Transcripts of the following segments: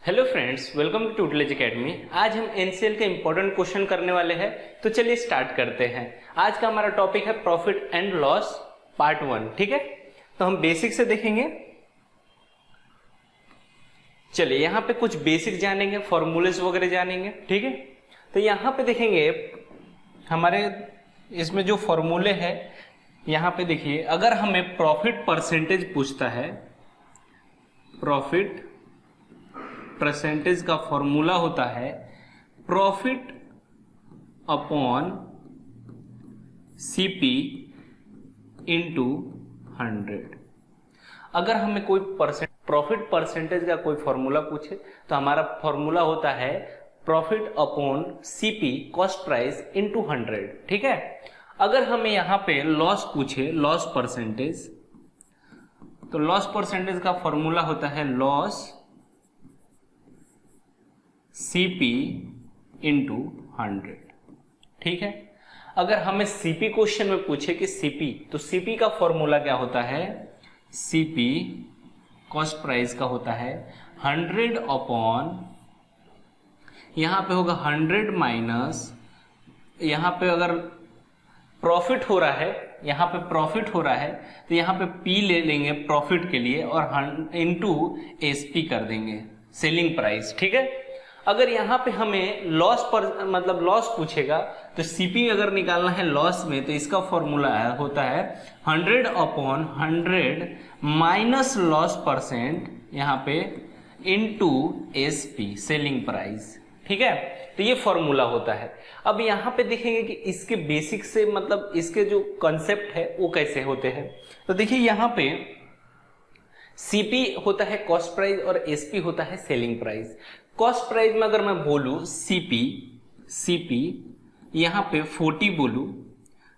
Hello friends, welcome to tutorial academy. आज हम NCL के इंपॉर्टेंट क्वेश्चन करने वाले हैं, तो चलिए स्टार्ट करते हैं। आज का हमारा टॉपिक है प्रॉफिट एंड लॉस पार्ट 1। ठीक है, तो हम बेसिक से देखेंगे। चलिए यहाँ पे कुछ बेसिक जानेंगे, फॉर्मूलेस वगैरह जानेंगे। ठीक है, तो यहाँ पे देखेंगे हमारे इसमें जो फॉर्मूले है, यहाँ पे देखिए, अगर हमें प्रॉफिट परसेंटेज पूछता है, प्रॉफिट परसेंटेज का फॉर्मूला होता है प्रॉफिट अपॉन सीपी इंटू 100। अगर हमें कोई प्रॉफिट परसेंटेज का कोई फॉर्मूला पूछे तो हमारा फॉर्मूला होता है profit upon CP cost price into 100। ठीक है, अगर हमें यहां पे लॉस पूछे, लॉस परसेंटेज, तो लॉस परसेंटेज का फॉर्मूला होता है लॉस CP इंटू 100। ठीक है, अगर हमें CP क्वेश्चन में पूछे कि CP, तो CP का फॉर्मूला क्या होता है, CP कॉस्ट प्राइस का होता है 100 अपॉन, यहां पे होगा 100 माइनस, यहां पे अगर प्रॉफिट हो रहा है, यहां पे प्रॉफिट हो रहा है तो यहां पे P ले लेंगे प्रॉफिट के लिए और इंटू SP कर देंगे, सेलिंग प्राइस। ठीक है, अगर यहाँ पे हमें लॉस पर मतलब लॉस पूछेगा तो सीपी अगर निकालना है लॉस में, तो इसका फॉर्मूला होता है 100 अपॉन 100 माइनस लॉस परसेंट, यहाँ पे इनटू एसपी, सेलिंग प्राइस। ठीक है, तो ये फॉर्मूला होता है। अब यहाँ पे देखेंगे कि इसके बेसिक से मतलब इसके जो कॉन्सेप्ट है वो कैसे होते हैं। तो देखिए यहाँ पे सीपी होता है कॉस्ट प्राइस और एसपी होता है सेलिंग प्राइस। कॉस्ट प्राइस में अगर मैं बोलूं सीपी यहां पे 40 बोलूं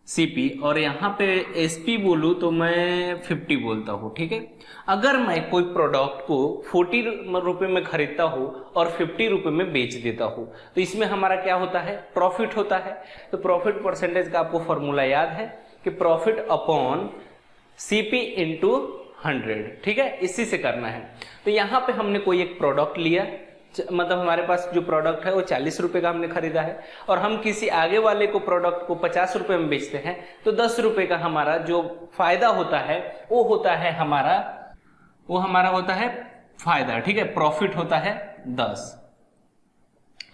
सीपी, और यहां पे एसपी बोलूं तो मैं 50 बोलता हूं। ठीक है, अगर मैं कोई प्रोडक्ट को 40 रुपए में खरीदता हूं और 50 रुपए में बेच देता हूं, तो इसमें हमारा क्या होता है, प्रॉफिट होता है। तो प्रॉफिट परसेंटेज का आपको फॉर्मूला याद है कि प्रॉफिट अपॉन सीपी इंटू 100। ठीक है, इसी से करना है। तो यहां पे हमने कोई एक प्रोडक्ट लिया, मतलब हमारे पास जो प्रोडक्ट है वो 40 रुपए का हमने खरीदा है, और हम किसी आगे वाले को प्रोडक्ट को 50 रुपए में बेचते हैं, तो 10 रुपए का हमारा जो फायदा होता है वो होता है हमारा होता है फायदा। ठीक है, प्रॉफिट होता है 10।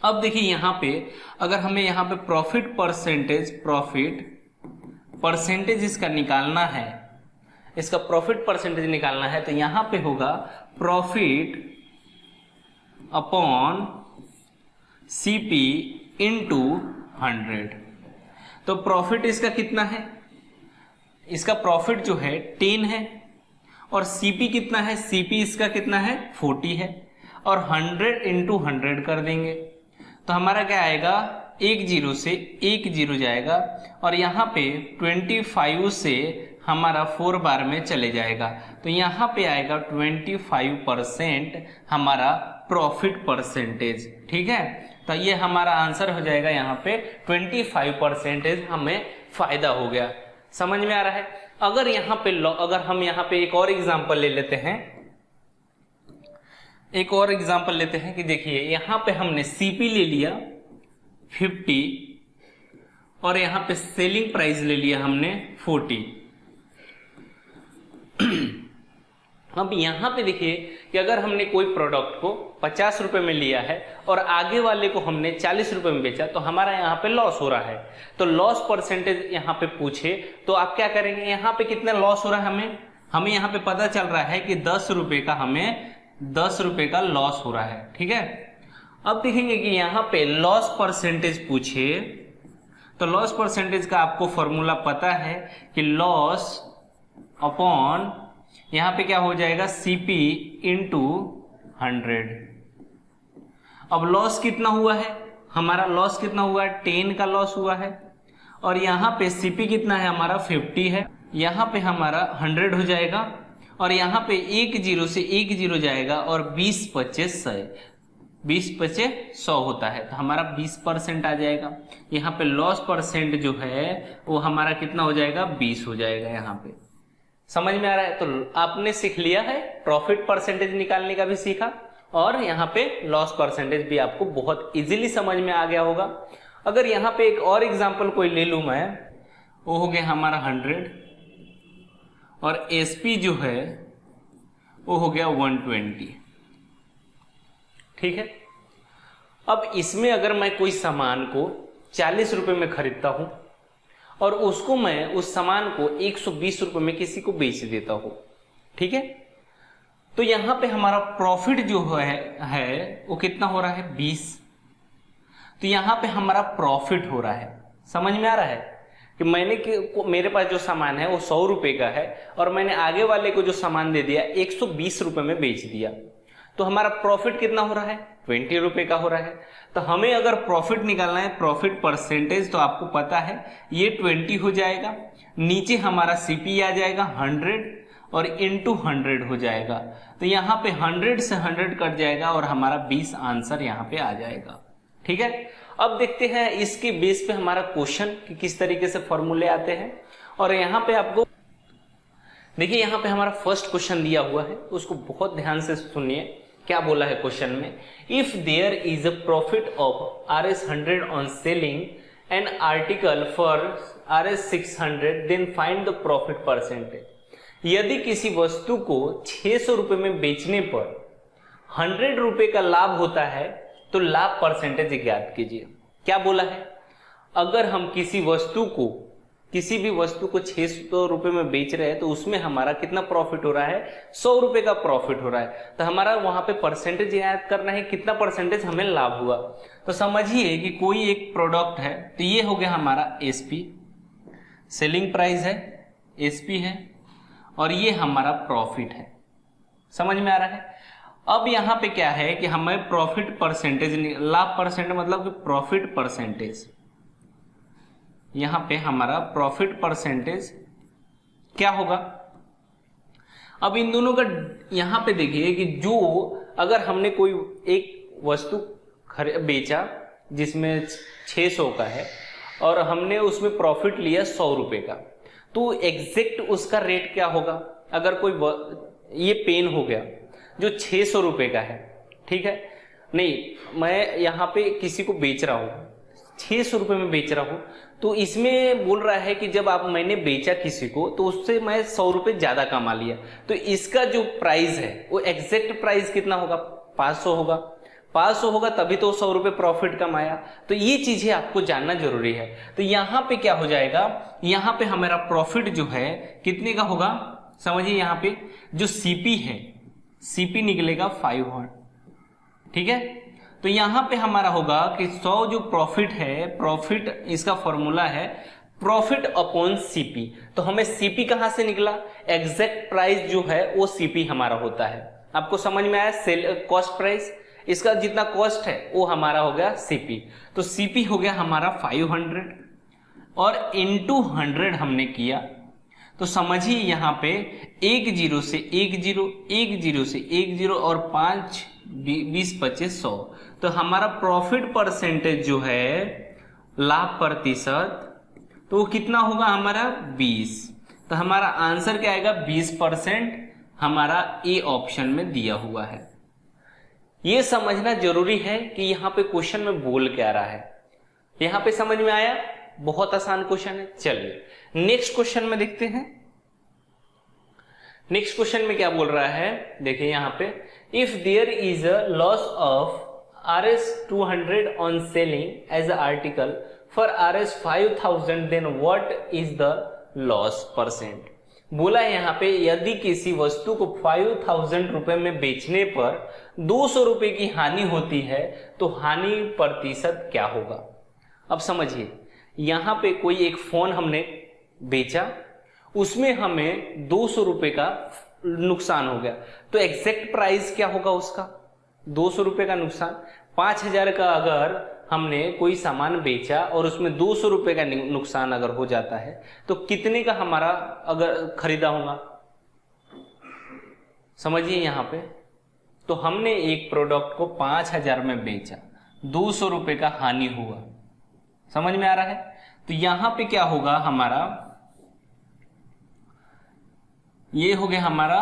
अब देखिए यहाँ पे अगर हमें यहाँ पे प्रॉफिट परसेंटेज इसका निकालना है, इसका प्रॉफिट परसेंटेज निकालना है, तो यहां पे होगा प्रॉफिट अपॉन सीपी इंटू 100। तो प्रॉफिट इसका कितना है, इसका प्रॉफिट जो है 10 है, और सीपी कितना है, सीपी इसका कितना है 40 है, और 100 इंटू 100 कर देंगे तो हमारा क्या आएगा, एक जीरो से एक जीरो जाएगा, और यहाँ पे 25 से हमारा 4 बार में चले जाएगा, तो यहाँ पे आएगा 25% हमारा प्रॉफिट परसेंटेज। ठीक है, तो ये हमारा आंसर हो जाएगा, यहाँ पे 25% हमें फायदा हो गया। समझ में आ रहा है। अगर यहाँ पे अगर हम यहाँ पे एक और एग्जांपल ले लेते हैं, कि देखिए यहाँ पे हमने सीपी ले लिया 50 और यहाँ पे सेलिंग प्राइस ले लिया हमने 40। अब यहाँ पे देखिए कि अगर हमने कोई प्रोडक्ट को 50 रुपए में लिया है और आगे वाले को हमने 40 रुपए में बेचा, तो हमारा यहाँ पे लॉस हो रहा है। तो लॉस परसेंटेज यहाँ पे पूछे तो आप क्या करेंगे, यहाँ पे कितना लॉस हो रहा है, हमें यहाँ पे पता चल रहा है कि 10 रुपए का लॉस हो रहा है। ठीक है, अब देखेंगे कि यहाँ पे लॉस परसेंटेज पूछे तो लॉस परसेंटेज का आपको फॉर्मूला पता है कि लॉस अपॉन, यहां पे क्या हो जाएगा, सीपी इंटू 100। अब लॉस कितना हुआ है, हमारा लॉस कितना हुआ है, 10 का लॉस हुआ है, और यहां पे सीपी कितना है, हमारा 50 है, यहां पे हमारा 100 हो जाएगा, और यहां पे एक जीरो से एक जीरो जाएगा, और 20 25 100 होता है, तो हमारा 20% आ जाएगा। यहाँ पे लॉस परसेंट जो है वो हमारा कितना हो जाएगा, 20 हो जाएगा। यहाँ पे समझ में आ रहा है। तो आपने सीख लिया है, प्रॉफिट परसेंटेज निकालने का भी सीखा, और यहाँ पे लॉस परसेंटेज भी आपको बहुत इजीली समझ में आ गया होगा। अगर यहाँ पे एक और एग्जांपल कोई ले लूं मैं, वो हो गया हमारा 100 और एसपी जो है वो हो गया 120। ठीक है, अब इसमें अगर मैं कोई सामान को 40 रुपए में खरीदता हूं और उसको मैं उस सामान को 120 रुपए में किसी को बेच देता हूं, ठीक है, तो यहां पे हमारा प्रॉफिट जो है वो कितना हो रहा है 20। तो यहां पे हमारा प्रॉफिट हो रहा है। समझ में आ रहा है कि मेरे पास जो सामान है वो 100 रुपए का है और मैंने आगे वाले को जो सामान दे दिया 120 रुपए में बेच दिया, तो हमारा प्रॉफिट कितना हो रहा है 20 रुपए का हो रहा है। तो हमें अगर प्रॉफिट निकालना है, प्रॉफिट परसेंटेज, तो आपको पता है ये 20 हो जाएगा, नीचे हमारा सीपी आ जाएगा 100 और इंटू 100 हो जाएगा। तो यहाँ पे 100 से 100 कट जाएगा और हमारा 20 आंसर यहाँ पे आ जाएगा। ठीक है, अब देखते हैं इसके बेस पे हमारा क्वेश्चन कि किस तरीके से फॉर्मूले आते हैं। और यहाँ पे आपको देखिए, यहाँ पे हमारा फर्स्ट क्वेश्चन दिया हुआ है, उसको बहुत ध्यान से सुनिए क्या बोला है क्वेश्चन में। If there is a profit of Rs100 on selling an article for Rs600 then find the profit percentage. यदि किसी वस्तु को 600 रुपए में बेचने पर 100 रुपए का लाभ होता है तो लाभ परसेंटेज ज्ञात कीजिए। क्या बोला है, अगर हम किसी भी वस्तु को 600 रुपए में बेच रहे हैं तो उसमें हमारा कितना प्रॉफिट हो रहा है 100 रुपए का प्रॉफिट हो रहा है। तो हमारा वहां पे परसेंटेज याद करना है, कितना परसेंटेज हमें लाभ हुआ। तो समझिए कि कोई एक प्रोडक्ट है, तो ये हो गया हमारा एसपी, सेलिंग प्राइस है, एसपी है, और ये हमारा प्रॉफिट है। समझ में आ रहा है। अब यहां पे क्या है कि हमें प्रॉफिट परसेंटेज, लाभ परसेंट मतलब कि प्रॉफिट परसेंटेज, यहां पे हमारा प्रॉफिट परसेंटेज क्या होगा। अब इन दोनों का यहां पे देखिए कि जो अगर हमने कोई एक वस्तु बेचा जिसमें 600 का है और हमने उसमें प्रॉफिट लिया 100 रुपए का, तो एग्जैक्ट उसका रेट क्या होगा। अगर कोई ये पेन हो गया जो 600 रुपए का है, ठीक है, नहीं मैं यहां पे किसी को बेच रहा हूं 600 रुपए में बेच रहा हूं, तो इसमें बोल रहा है कि जब मैंने बेचा किसी को तो उससे मैं 100 रुपए ज्यादा कमा लिया, तो इसका जो प्राइस है वो एग्जैक्ट प्राइस कितना होगा 500 होगा। 500 होगा तभी तो 100 रुपए प्रॉफिट कमाया। तो ये चीजें आपको जानना जरूरी है। तो यहां पे क्या हो जाएगा, यहां पे हमारा प्रॉफिट जो है कितने का होगा, समझिए यहां पे जो सीपी है, सीपी निकलेगा 500, ठीक है। तो यहां पे हमारा होगा कि 100 जो प्रॉफिट है, प्रॉफिट इसका फॉर्मूला है प्रॉफिट अपॉन सीपी। तो हमें सीपी कहां से निकला, एग्जैक्ट प्राइस जो है वो सीपी हमारा होता है। आपको समझ में आया, सेल कॉस्ट प्राइस, इसका जितना कॉस्ट है वो हमारा हो गया सीपी। तो सीपी हो गया हमारा 500 और इंटू 100 हमने किया। तो समझिए यहां पे 1 0 से 1 0, 1 0 से 1 0 और 5 20 25 100। तो हमारा प्रॉफिट परसेंटेज जो है, लाभ प्रतिशत, तो वो कितना होगा हमारा 20। तो हमारा आंसर क्या आएगा 20%, हमारा ए ऑप्शन में दिया हुआ है। ये समझना जरूरी है कि यहां पे क्वेश्चन में बोल क्या रहा है। यहां पे समझ में आया, बहुत आसान क्वेश्चन है। चलिए नेक्स्ट क्वेश्चन में देखते हैं। नेक्स्ट क्वेश्चन में क्या बोल रहा है, देखिए यहां पे, if there is a loss of Rs200 on selling as an article for Rs5000 then what is the loss percent। बोला है यहां पे यदि किसी वस्तु को 5000 रुपए में बेचने पर 200 रुपए की हानि होती है तो हानि प्रतिशत क्या होगा। अब समझिए, यहां पे कोई एक फोन हमने बेचा, उसमें हमें 200 रुपए का नुकसान हो गया, तो एग्जैक्ट प्राइस क्या होगा उसका 200 रुपए का नुकसान। 5000 का अगर हमने कोई सामान बेचा और उसमें 200 रुपए का नुकसान अगर हो जाता है तो कितने का हमारा अगर खरीदा होगा, समझिए यहां पे। तो हमने एक प्रोडक्ट को 5000 में बेचा, 200 रुपए का हानि हुआ, समझ में आ रहा है। तो यहां पे क्या होगा हमारा, ये हो गया हमारा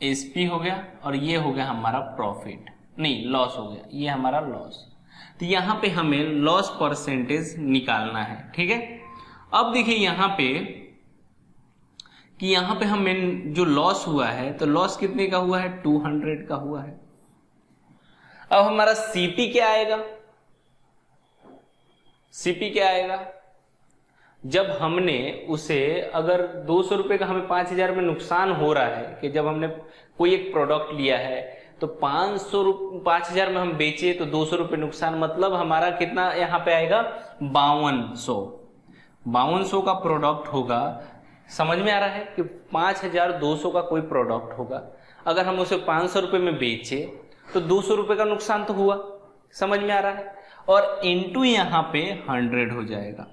एसपी हो गया और ये हो गया हमारा प्रॉफिट, नहीं लॉस हो गया, ये हमारा लॉस। तो यहाँ पे हमें लॉस परसेंटेज निकालना है, ठीक है। अब देखिए यहाँ पे कि यहाँ पे हमें जो लॉस हुआ है, तो लॉस कितने का हुआ है, 200 का हुआ है। अब हमारा सीपी क्या आएगा, सीपी क्या आएगा, जब हमने उसे अगर 200 रुपए का हमें 5000 में नुकसान हो रहा है, कि जब हमने कोई एक प्रोडक्ट लिया है तो 5000 में हम बेचे तो 200 रुपए नुकसान, मतलब हमारा कितना यहाँ पे आएगा 5200 का प्रोडक्ट होगा। समझ में आ रहा है कि 5200 का कोई प्रोडक्ट होगा, अगर हम उसे 500 रुपए में बेचे तो 200 रुपए का नुकसान तो हुआ, समझ में आ रहा है। और इनटू यहाँ पे 100 हो जाएगा,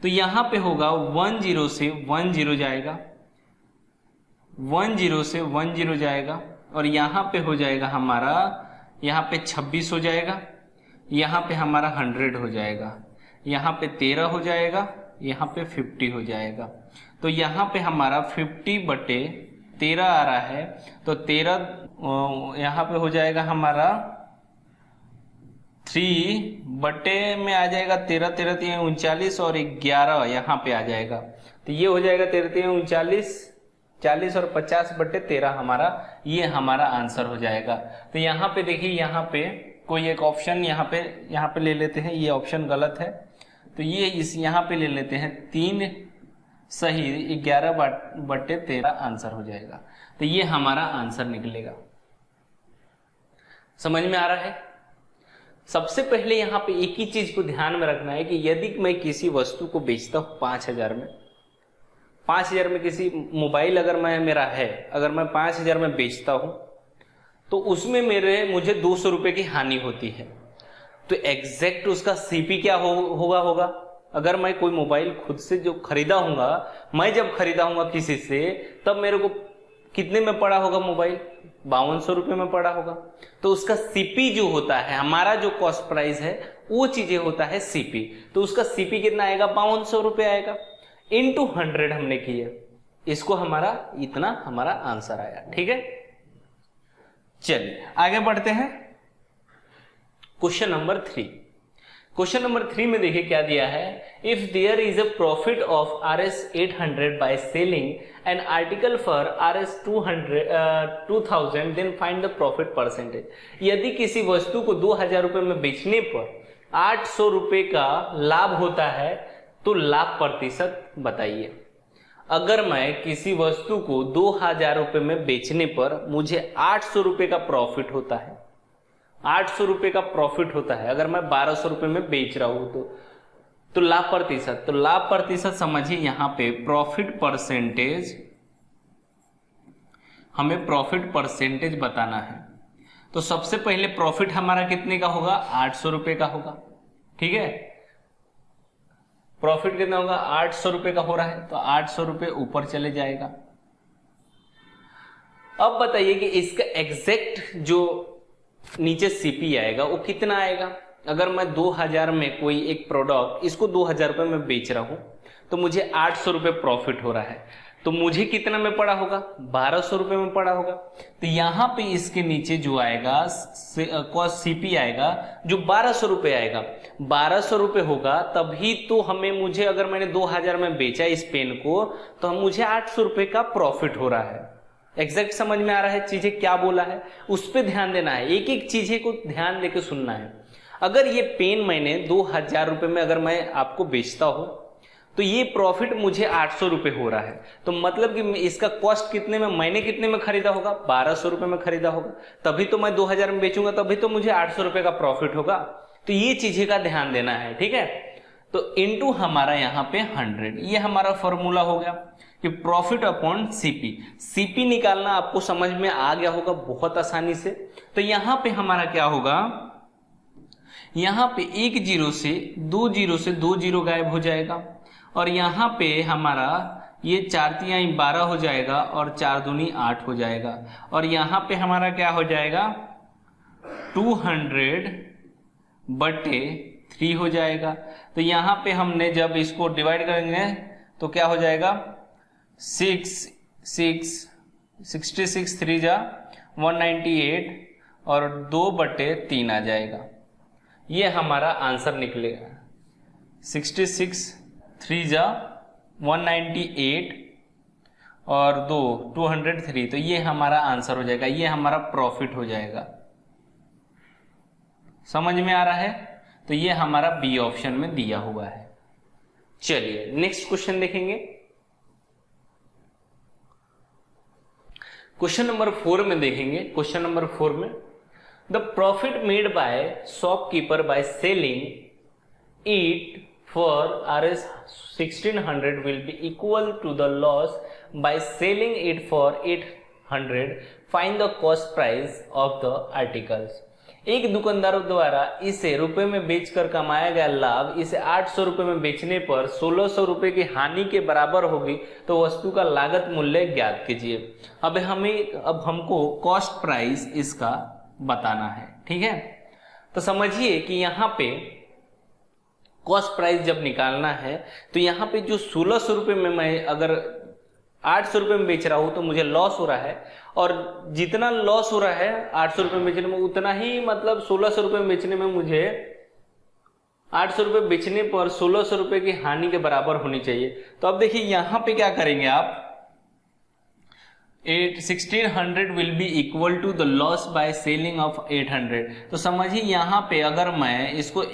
तो यहाँ पे होगा 10 से 10 जाएगा, 10 से 10 जाएगा, और यहाँ पे हो जाएगा हमारा, यहाँ पे 26 हो जाएगा, यहाँ पे हमारा 100 हो जाएगा, यहाँ पे 13 हो जाएगा, यहाँ पे 50 हो जाएगा। तो यहाँ पे हमारा 50/13 आ रहा है, तो 13 यहाँ पे हो जाएगा हमारा 3 बटे में आ जाएगा 13, 13 3 39 और 11 यहाँ पे आ जाएगा, तो ये हो जाएगा 13 3 39 40 और 50/13 हमारा, ये हमारा आंसर हो जाएगा। तो यहाँ पे देखिए, यहाँ पे कोई एक ऑप्शन यहाँ पे ले लेते हैं, ये ऑप्शन गलत है, तो ये इस यहाँ पे ले लेते हैं 3 सही 11/13 आंसर हो जाएगा। तो ये हमारा आंसर निकलेगा। समझ में आ रहा है। सबसे पहले यहाँ पे एक ही चीज को ध्यान में रखना है कि यदि मैं किसी वस्तु को बेचता हूं 5000 में किसी मोबाइल अगर मेरा है, अगर मैं 5000 में बेचता हूं तो उसमें मुझे 200 रुपए की हानि होती है, तो एग्जैक्ट उसका सीपी क्या होगा। अगर मैं कोई मोबाइल खुद से जो खरीदा हूंगा, मैं जब खरीदा हूंगा किसी से, तब मेरे को कितने में पड़ा होगा मोबाइल, 5200 रुपये में पड़ा होगा। तो उसका सीपी जो होता है, हमारा जो कॉस्ट प्राइस है, वो चीजें होता है सीपी। तो उसका सीपी कितना आएगा, 5200 रुपये आएगा, इनटू 100 हमने किया, इसको हमारा इतना हमारा आंसर आया। ठीक है, चलिए आगे बढ़ते हैं। Question number 3। क्वेश्चन नंबर 3 में देखिए क्या दिया है, if there is a profit of Rs800 by selling an article for Rs2000 then find the profit percentage. यदि किसी वस्तु को 2000 रुपए में बेचने पर 800 रुपए का लाभ होता है तो लाभ प्रतिशत बताइए। अगर मैं किसी वस्तु को 2000 रुपए में बेचने पर मुझे 800 रुपए का प्रॉफिट होता है, 800 रुपए का प्रॉफिट होता है, अगर मैं 1200 रुपए में बेच रहा हूं तो लाभ प्रतिशत, तो लाभ प्रतिशत समझिए यहां पे प्रॉफिट परसेंटेज, हमें प्रॉफिट परसेंटेज बताना है। तो सबसे पहले प्रॉफिट हमारा कितने का होगा, 800 रुपए का होगा। ठीक है, प्रॉफिट कितना होगा, 800 रुपए का हो रहा है, तो 800 रुपए ऊपर चले जाएगा। अब बताइए कि इसका एग्जैक्ट जो नीचे सीपी आएगा वो कितना आएगा। अगर मैं 2000 में कोई एक प्रोडक्ट, इसको 2000 रुपए में बेच रहा हूं तो मुझे 800 रुपए प्रॉफिट हो रहा है, तो मुझे कितना में पड़ा होगा, 1200 रुपए में पड़ा होगा। तो यहां पे इसके नीचे जो आएगा कॉस्ट सीपी आएगा जो 1200 रुपए आएगा, 1200 रुपए होगा, तभी तो मुझे अगर मैंने 2000 में बेचा इस पेन को तो मुझे 800 रुपए का प्रॉफिट हो रहा है। एग्जैक्ट समझ में आ रहा है चीजें क्या बोला है, उस पर ध्यान देना है, एक एक चीजें को ध्यान देकर सुनना है। अगर ये पेन मैंने 2000 रुपए में अगर मैं आपको बेचता हूं तो ये प्रॉफिट मुझे 800 रुपए हो रहा है, तो मतलब कि इसका कॉस्ट कितने में, मैंने कितने में खरीदा होगा, 1200 रुपए में खरीदा होगा, तभी तो मैं 2000 में बेचूंगा, तभी तो मुझे 800 रुपए का प्रॉफिट होगा। तो ये चीजें का ध्यान देना है। ठीक है, तो इनटू हमारा यहाँ पे 100, ये हमारा फॉर्मूला हो गया कि प्रॉफिट अपॉन सीपी। सीपी निकालना आपको समझ में आ गया होगा बहुत आसानी से। तो यहां पे हमारा क्या होगा, यहां पे 1 0 से 2 0 गायब हो जाएगा, और यहां पे हमारा ये 4 3 12 हो जाएगा और 4 दूनी 8 हो जाएगा, और यहां पे हमारा क्या हो जाएगा 200/3 हो जाएगा। तो यहां पे हमने जब इसको डिवाइड करेंगे तो क्या हो जाएगा 6 6 66 3 जा 198 और 2/3 आ जाएगा। ये हमारा आंसर निकलेगा। 66 3 जा 198 और 203, तो ये हमारा आंसर हो जाएगा, ये हमारा प्रॉफिट हो जाएगा। समझ में आ रहा है? तो ये हमारा बी ऑप्शन में दिया हुआ है। चलिए नेक्स्ट क्वेश्चन देखेंगे। क्वेश्चन नंबर 4 में देखेंगे। क्वेश्चन नंबर 4 में the profit made by shopkeeper by selling it for Rs 1600 will be equal to the loss by selling it for 800. Find the cost price of the articles. एक दुकानदार द्वारा इसे रुपए में बेचकर कमाया गया लाभ इसे 800 रुपए में बेचने पर 1600 रुपए की हानि के बराबर होगी, तो वस्तु का लागत मूल्य ज्ञात कीजिए। अब हमको कॉस्ट प्राइस इसका बताना है। ठीक है, तो समझिए कि यहाँ पे कॉस्ट प्राइस जब निकालना है तो यहाँ पे जो 1600 रुपए में मैं अगर 800 रुपए में बेच रहा हूं तो मुझे लॉस हो रहा है, और जितना लॉस हो रहा है 800 रुपए में बेचने में उतना ही, मतलब 1600 रुपए में बेचने में मुझे 800 रुपए बेचने पर 1600 रुपए की हानि के बराबर होनी चाहिए। तो अब देखिए यहां पे क्या करेंगे आप, 1600 will be equal to the loss by selling of 800। तो समझिए यहां पे अगर मैं इसको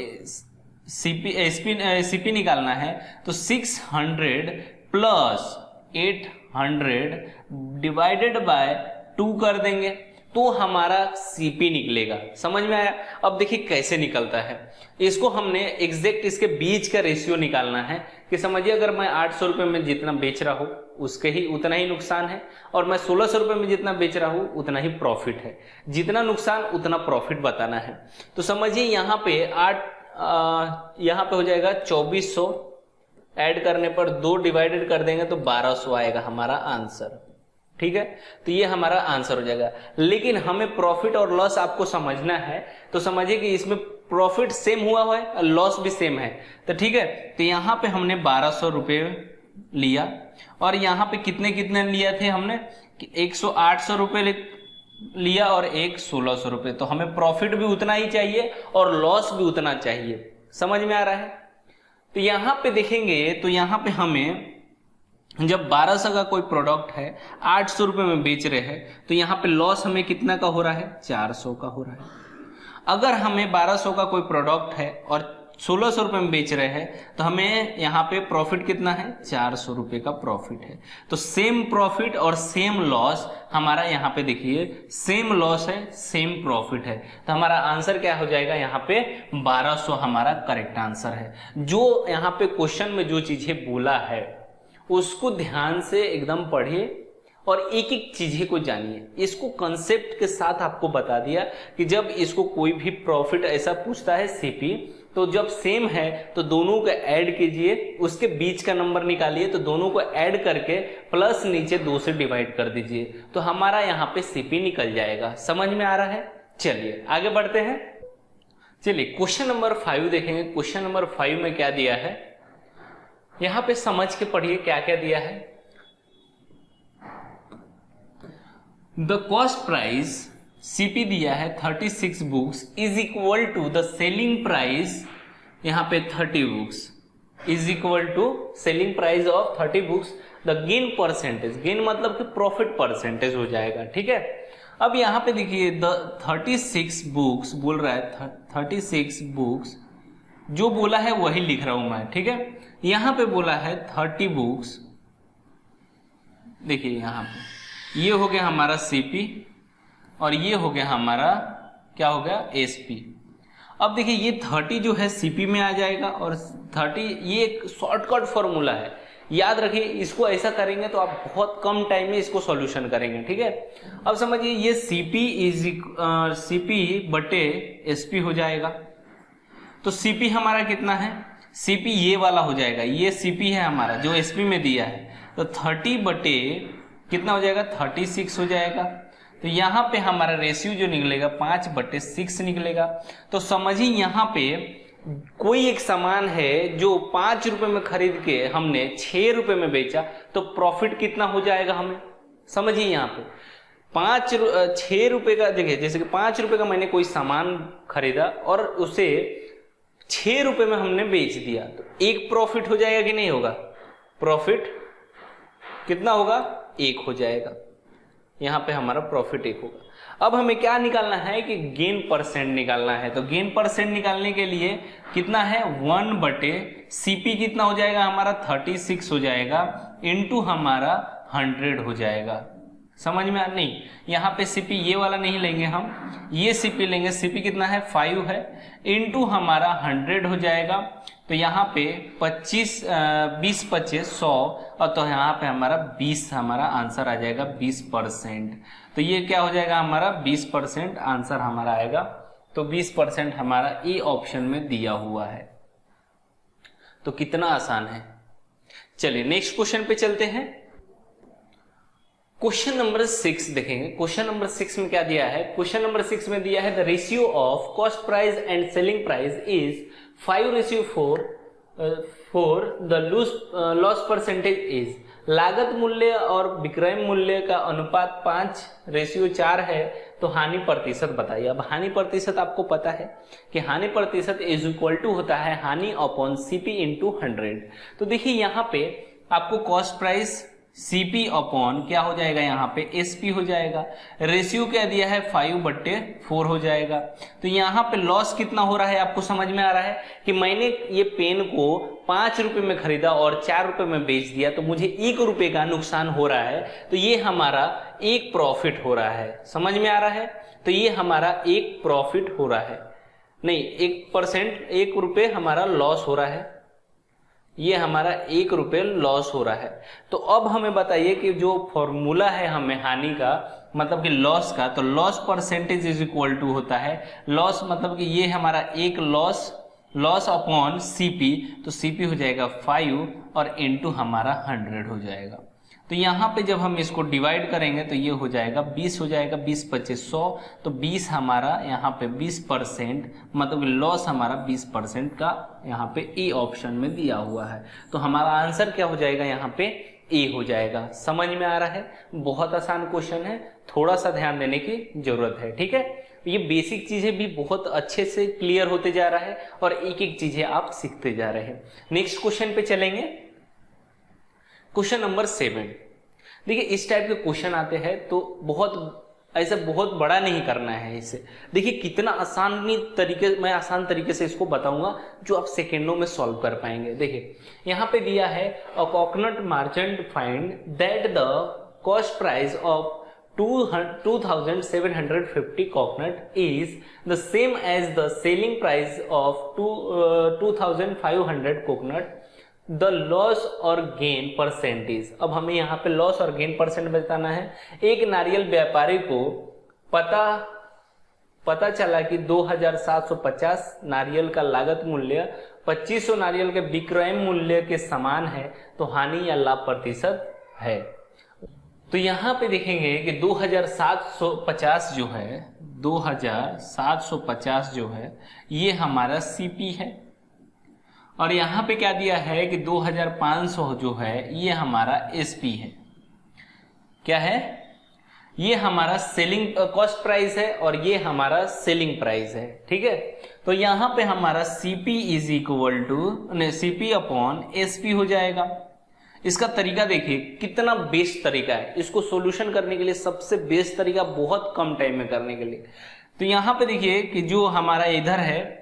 सीपी निकालना है तो 600 प्लस 800 डिवाइडेड बाय 2 कर देंगे तो हमारा सीपी निकलेगा। समझ में आया? अब देखिए कैसे निकलता है, इसको हमने एग्जैक्ट इसके बीच का रेशियो निकालना है कि समझिए अगर मैं 800 रुपए में जितना बेच रहा हूं उसके ही उतना ही नुकसान है, और मैं 1600 रुपए में जितना बेच रहा हूं उतना ही प्रॉफिट है। जितना नुकसान उतना प्रॉफिट बताना है। तो समझिए यहाँ पे यहाँ पे हो जाएगा 2400, ऐड करने पर 2 डिवाइडेड कर देंगे तो 1200 आएगा हमारा आंसर। ठीक है, तो ये हमारा आंसर हो जाएगा। लेकिन हमें प्रॉफिट और लॉस आपको समझना है, तो समझिए कि इसमें प्रॉफिट सेम हुआ है और लॉस भी सेम है। तो ठीक है, तो यहाँ पे हमने 1200 रुपये लिया, और यहाँ पे कितने कितने लिया थे हमने, 800 रुपये लिया और एक 1600 रुपये। तो हमें प्रॉफिट भी उतना ही चाहिए और लॉस भी उतना चाहिए। समझ में आ रहा है? तो यहां पे देखेंगे तो यहां पे हमें जब 1200 का कोई प्रोडक्ट है 800 रुपए में बेच रहे हैं तो यहां पे लॉस हमें कितना का हो रहा है, 400 का हो रहा है। अगर हमें 1200 का कोई प्रोडक्ट है और 1600 रुपए में बेच रहे हैं तो हमें यहाँ पे प्रॉफिट कितना है, 400 रुपए का प्रॉफिट है। तो सेम प्रॉफिट और सेम लॉस हमारा यहाँ पे देखिए, सेम लॉस है सेम प्रॉफिट है, तो हमारा आंसर क्या हो जाएगा, यहाँ पे 1200 हमारा करेक्ट आंसर है। जो यहाँ पे क्वेश्चन में जो चीजें बोला है उसको ध्यान से एकदम पढ़िए और एक एक चीजें को जानिए। इसको कंसेप्ट के साथ आपको बता दिया कि जब इसको कोई भी प्रॉफिट ऐसा पूछता है सीपी, तो जब सेम है तो दोनों को ऐड कीजिए, उसके बीच का नंबर निकालिए, तो दोनों को ऐड करके प्लस नीचे 2 से डिवाइड कर दीजिए, तो हमारा यहाँ पे सीपी निकल जाएगा। समझ में आ रहा है? चलिए आगे बढ़ते हैं। चलिए क्वेश्चन नंबर 5 देखेंगे। क्वेश्चन नंबर 5 में क्या दिया है, यहां पे समझ के पढ़िए क्या क्या दिया है। द कॉस्ट प्राइस सीपी दिया है 36 books is equal to the selling price, यहां पे 30 books is equal to selling price of 30 books. The gain percentage, gain मतलब कि प्रॉफिट परसेंटेज हो जाएगा। ठीक है, अब यहां पे देखिए द 36 बुक्स बोल रहा है, 36 बुक्स जो बोला है वही लिख रहा हूं मैं। ठीक है, यहां पे बोला है 30 बुक्स, देखिए यहां पे ये हो गया हमारा सीपी और ये हो गया हमारा क्या हो गया, एसपी। अब देखिए ये 30 जो है सीपी में आ जाएगा और 30 ये एक शॉर्टकट फॉर्मूला है, याद रखिए। इसको ऐसा करेंगे तो आप बहुत कम टाइम में इसको सॉल्यूशन करेंगे। ठीक है, अब समझिए ये सीपी बटे एसपी हो जाएगा। तो सीपी हमारा कितना है, सीपी ये वाला हो जाएगा, ये सीपी है हमारा जो एसपी में दिया है, तो 30 बटे कितना हो जाएगा, 36 हो जाएगा। तो यहाँ पे हमारा रेशियो जो निकलेगा 5/6 निकलेगा। तो समझिए यहाँ पे कोई एक सामान है जो 5 रुपए में खरीद के हमने 6 रुपए में बेचा, तो प्रॉफिट कितना हो जाएगा हमें, समझिए यहाँ पे। 6 रुपए का, देखिए जैसे कि 5 रुपए का मैंने कोई सामान खरीदा और उसे 6 रुपए में हमने बेच दिया, तो एक प्रॉफिट हो जाएगा कि नहीं होगा? प्रॉफिट कितना होगा? 1 हो जाएगा। यहां पे हमारा प्रॉफिट 1 होगा। अब हमें क्या निकालना है कि गेन परसेंट निकालना है। तो गेन परसेंट निकालने के लिए कितना है? 1/CP कितना हो जाएगा हमारा? 36 हो जाएगा, इनटू हमारा 100 हो जाएगा। समझ में नहीं? यहाँ पे CP ये वाला नहीं लेंगे हम, ये CP लेंगे। CP कितना है? 5 है, इनटू हमारा 100 हो जाएगा। तो यहाँ पे 20 25 100, और तो यहाँ पे हमारा 20 हमारा आंसर आ जाएगा, 20%। तो ये क्या हो जाएगा हमारा? 20% आंसर हमारा आएगा। तो 20% हमारा ए ऑप्शन में दिया हुआ है। तो कितना आसान है। चलिए नेक्स्ट क्वेश्चन पे चलते हैं। क्वेश्चन नंबर 6 देखेंगे। क्वेश्चन नंबर 6 में क्या दिया है? क्वेश्चन नंबर 6 में दिया है the ratio of cost price and selling price is 5:4 the loss percentage is. लागत मूल्य और विक्रय मूल्य का अनुपात 5:4 है, तो हानि प्रतिशत बताइए। अब हानि प्रतिशत आपको पता है कि हानि प्रतिशत इज इक्वल टू होता है हानि अपॉन CP इंटू 100। तो देखिए यहाँ पे आपको कॉस्ट प्राइस CP अपॉन क्या हो जाएगा? यहाँ पे SP हो जाएगा। रेशियो क्या दिया है? 5/4 हो जाएगा। तो यहाँ पे लॉस कितना हो रहा है आपको समझ में आ रहा है कि मैंने ये पेन को 5 रुपए में खरीदा और 4 रुपए में बेच दिया, तो मुझे 1 रुपए का नुकसान हो रहा है। तो ये हमारा एक प्रॉफिट हो रहा है। समझ में आ रहा है? तो ये हमारा एक प्रॉफिट हो रहा है, नहीं 1%, 1 रुपए हमारा लॉस हो रहा है। ये हमारा 1 रुपए लॉस हो रहा है। तो अब हमें बताइए कि जो फॉर्मूला है हमें हानि का, मतलब कि लॉस का, तो loss percentage is equal to होता है लॉस, मतलब कि ये हमारा एक लॉस अपॉन CP। तो CP हो जाएगा 5 और इनटू हमारा 100 हो जाएगा। तो यहाँ पे जब हम इसको डिवाइड करेंगे तो ये हो जाएगा 20 हो जाएगा, 20 25 100। तो 20 हमारा यहाँ पे 20%, मतलब लॉस हमारा 20% का यहाँ पे ए ऑप्शन में दिया हुआ है। तो हमारा आंसर क्या हो जाएगा? यहाँ पे ए हो जाएगा। समझ में आ रहा है? बहुत आसान क्वेश्चन है, थोड़ा सा ध्यान देने की जरूरत है। ठीक है, ये बेसिक चीजें भी बहुत अच्छे से क्लियर होते जा रहा है और एक एक चीजें आप सीखते जा रहे हैं। नेक्स्ट क्वेश्चन पे चलेंगे। Question number 7। देखिए इस टाइप के क्वेश्चन आते हैं तो बहुत बड़ा नहीं करना है इसे। देखिए कितना आसान तरीके से इसको बताऊंगा जो आप सेकेंडों में सॉल्व कर पाएंगे। देखिए यहाँ पे दिया है a coconut merchant find that the cost price of 2750 coconut is the same as the selling price of 2500 coconut. The loss और गेन परसेंटेज। अब हमें यहाँ पे लॉस और गेन परसेंट बताना है। एक नारियल व्यापारी को पता चला कि 2750 नारियल का लागत मूल्य 2500 नारियल के विक्रय मूल्य के समान है, तो हानि या लाभ प्रतिशत है। तो यहाँ पे देखेंगे कि 2750 जो है ये हमारा CP है, और यहाँ पे क्या दिया है कि 2500 जो है ये हमारा SP है। क्या है? ये हमारा सेलिंग कॉस्ट प्राइस है और ये हमारा सेलिंग प्राइस है। ठीक है, तो यहाँ पे हमारा CP is equal to CP upon SP हो जाएगा। इसका तरीका देखिए कितना बेस्ट तरीका है। इसको सॉल्यूशन करने के लिए सबसे बेस्ट तरीका, बहुत कम टाइम में करने के लिए। तो यहाँ पे देखिए कि जो हमारा इधर है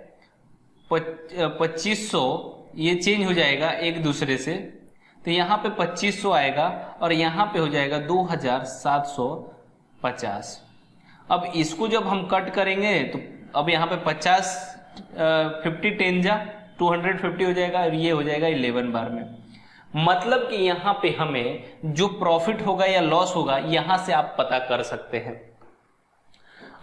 2500, ये चेंज हो जाएगा एक दूसरे से, तो यहाँ पे 2500 आएगा और यहाँ पे हो जाएगा 2750। अब इसको जब हम कट करेंगे तो अब यहाँ पे 50 50 10 जा 250 हो जाएगा और ये हो जाएगा 11 बार में। मतलब कि यहाँ पे हमें जो प्रॉफिट होगा या लॉस होगा यहाँ से आप पता कर सकते हैं।